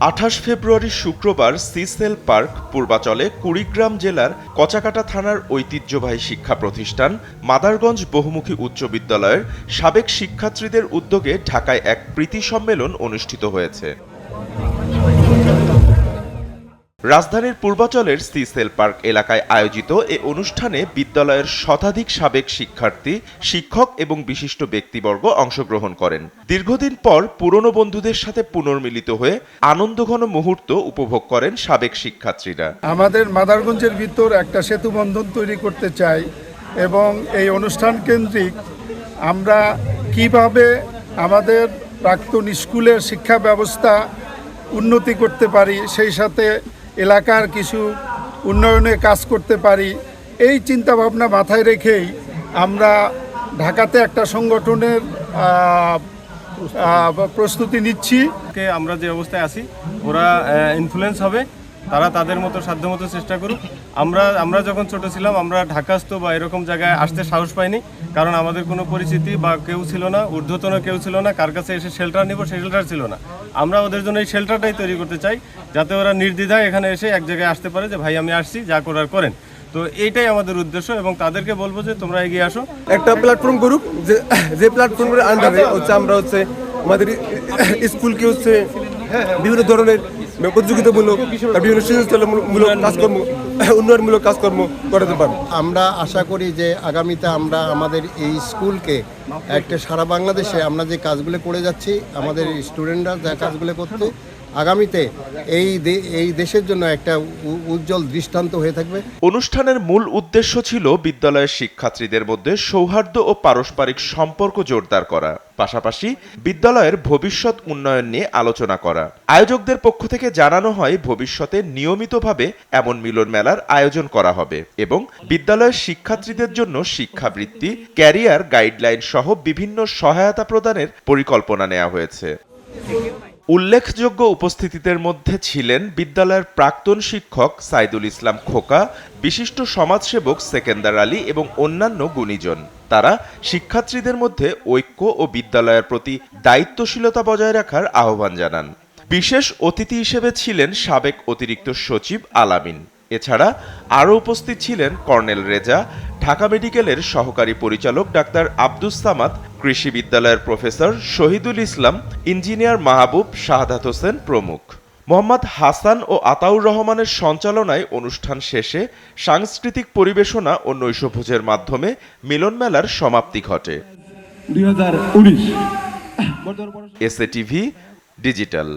28 ফেব্রুয়ারি শুক্রবার সিসেল পার্ক পূর্বাচলে কুড়িগ্রাম জেলার কচাকাটা থানার ঐতিহ্যবাহী শিক্ষা প্রতিষ্ঠান মাদারগঞ্জ বহুমুখী উচ্চ বিদ্যালয়ের সাবেক শিক্ষার্থীদের উদ্যোগে ঢাকায় এক প্রীতি সম্মেলন অনুষ্ঠিত হয়েছে। রাজধানীর পূর্বাচলের সিসেল পার্ক এলাকায় আয়োজিত এ অনুষ্ঠানে বিদ্যালয়ের শতাধিক সাবেক শিক্ষার্থী, শিক্ষক এবং বিশিষ্ট ব্যক্তিবর্গ অংশগ্রহণ করেন। দীর্ঘদিন পর পুরনো বন্ধুদের সাথে পুনর্মিলিত হয়ে আনন্দঘন মুহূর্ত উপভোগ করেন সাবেক শিক্ষার্থীরা। আমাদের মাদারগঞ্জের ভিতর একটা সেতু বন্ধন তৈরি করতে চাই এবং এই অনুষ্ঠান কেন্দ্রিক আমরা কিভাবে আমাদের প্রাক্তন স্কুলের শিক্ষা ব্যবস্থা উন্নতি করতে পারি, সেই সাথে এলাকার কিছু উন্নয়নে কাজ করতে পারি, এই চিন্তাভাবনা মাথায় রেখেই আমরা ঢাকাতে একটা সংগঠনের প্রস্তুতি নিচ্ছি। আমরা যে অবস্থায় আছি ওরা ইনফ্লুয়েন্স হবে, তারা তাদের মতো সাধ্যমতো চেষ্টা করুক। আমরা যখন ছোট ছিলাম আমরা ঢাকাস্থ বা এরকম জায়গায় আসতে সাহস পাইনি, কারণ আমাদের কোনো পরিচিতি বা কেউ ছিল না, ঊর্ধ্বতন কেউ ছিল না, কার কাছে এসে শেল্টার নিব সেই শেল্টার ছিল না। আমরা ওদের জন্য এই শেল্টারটাই তৈরি করতে চাই, যাতে ওরা নির্দ্বিধায় এখানে এসে এক জায়গায় আসতে পারে যে ভাই আমি আসছি, যা করার করেন। তো এইটাই আমাদের উদ্দেশ্য এবং তাদেরকে বলবো যে তোমরা এগিয়ে আসো, একটা প্ল্যাটফর্ম করুক, যে প্ল্যাটফর্মের আন্ডারে আমরা আমাদের স্কুলকে বিভিন্ন ধরনের প্রতিযোগিতামূলক বিভিন্ন সৃজনশীলমূলক কাজকর্ম, উন্নয়নমূলক কাজকর্ম করাতে পারবো। আমরা আশা করি যে আগামীতে আমরা আমাদের এই স্কুলকে একটা সারা বাংলাদেশে আমরা যে কাজগুলো করে যাচ্ছি, আমাদের স্টুডেন্টরা যে কাজগুলো করতে, আগামীতে এই দেশের জন্য একটা উজ্জ্বল দৃষ্টান্ত হয়ে থাকবে। অনুষ্ঠানের মূল উদ্দেশ্য ছিল বিদ্যালয়ের শিক্ষার্থীদের মধ্যে সৌহার্দ্য ও পারস্পরিক সম্পর্ক জোরদার করা, পাশাপাশি বিদ্যালয়ের ভবিষ্যৎ উন্নয়ন নিয়ে আলোচনা করা। আয়োজকদের পক্ষ থেকে জানানো হয় ভবিষ্যতে নিয়মিতভাবে এমন মিলন মেলার আয়োজন করা হবে এবং বিদ্যালয়ের শিক্ষার্থীদের জন্য শিক্ষাবৃত্তি, ক্যারিয়ার গাইডলাইন সহ বিভিন্ন সহায়তা প্রদানের পরিকল্পনা নেওয়া হয়েছে। উল্লেখযোগ্য উপস্থিতিদের মধ্যে ছিলেন বিদ্যালয়ের প্রাক্তন শিক্ষক সাইদুল ইসলাম খোকা, বিশিষ্ট সমাজসেবক সেকেন্দার আলী এবং অন্যান্য গুণীজন। তারা শিক্ষার্থীদের মধ্যে ঐক্য ও বিদ্যালয়ের প্রতি দায়িত্বশীলতা বজায় রাখার আহ্বান জানান। বিশেষ অতিথি হিসেবে ছিলেন সাবেক অতিরিক্ত সচিব আলামিন। এছাড়া আরও উপস্থিত ছিলেন কর্নেল রেজা, ঢাকা মেডিকেলের সহকারী পরিচালক ডাক্তার আব্দুস সামাদ, কৃষি বিদ্যালয়ের প্রফেসর শহীদুল ইসলাম, ইঞ্জিনিয়ার মাহবুব, শাহাদাত হোসেন প্রমুখ। মোহাম্মদ হাসান ও আতাউর রহমানের সঞ্চালনায় অনুষ্ঠান শেষে সাংস্কৃতিক পরিবেশনা ও নৈশভোজের মাধ্যমে মিলন মেলার সমাপ্তি ঘটে। $2019 এসএটিভি ডিজিটাল।